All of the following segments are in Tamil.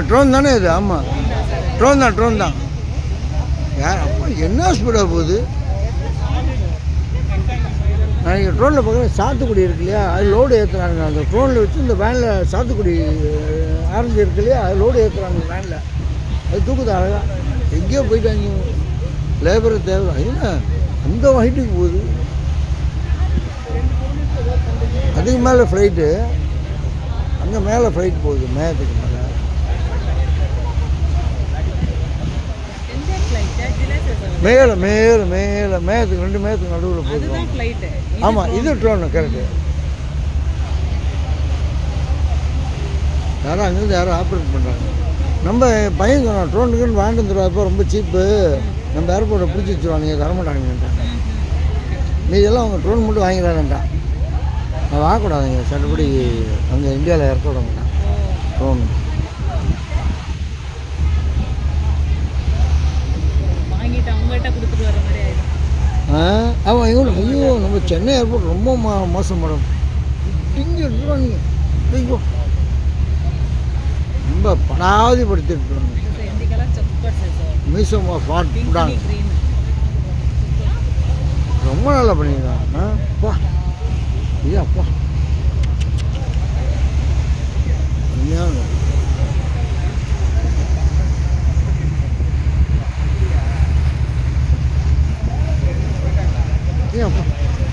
ட்ரோன் தானே இது? ஆமாம், ட்ரோன் தான். யார் அப்பா என்ன ஸ்பீடாக போகுது? நாளைக்கு ட்ரோனில் பார்க்குறேன். சாத்துக்குடி இருக்கு இல்லையா, அது லோடு ஏற்றுறாங்க. அந்த ட்ரோனில் வச்சு இந்த வேனில் சாத்துக்குடி ஆரஞ்சு இருக்கு இல்லையா, அது லோடு ஏற்றுறாங்க வேனில். அது தூக்குது அழகாக. எங்கேயோ போயிட்டாங்க லேபரை தேவை. என்ன அந்த ஹைட்டுக்கு போகுது? அதுக்கு மேலே ஃப்ளைட்டு, அங்கே மேலே ஃப்ளைட் போகுது, மேகத்துக்கு மேலே. மேலே மேலே மேலே மேகத்துக்கு 2 மேகத்துக்கு நடுவில் போகுது. ஆமாம், இது ட்ரோனு கரெக்டு. யாரும் அங்கேருந்து யாரும் ஆப்ரேட் பண்ணுறாங்க. நம்ம பையன் சொன்னான் ட்ரோனுக்குன்னு வாங்கிட்டு வந்துடுவாப்போ, ரொம்ப சீப்பு, நம்ம ஏர்போர்ட்டை பிடிச்சி வச்சுருவாங்க, தரமாட்டாங்கன்ட்டான். மீதெல்லாம் அவங்க ட்ரோன் மட்டும் வாங்கிறாங்கன்ட்டான். நான் வாங்கக்கூடாதுங்க, சட்டப்படி அங்கே இந்தியாவில் இறக்க விட மாட்டான் ட்ரோன். அவன் இவங்க ஐயோ நம்ம சென்னை ஏர்போர்ட் ரொம்ப மோசம் மேடம். இங்கே எடுத்துருவாங்க. ஐயோ ரொம்ப படாதிப்படுத்திட்டு மியூசியம் ஆஃப் ஆர்ட் விடாங்க. ரொம்ப நல்லா பண்ணியிருக்காங்க. அப்பா ஐயா அப்பா ஐயா அப்பா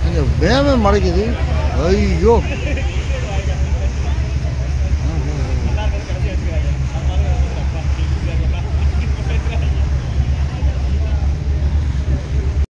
கொஞ்சம் வேகமே மறைக்குது. ஐயோ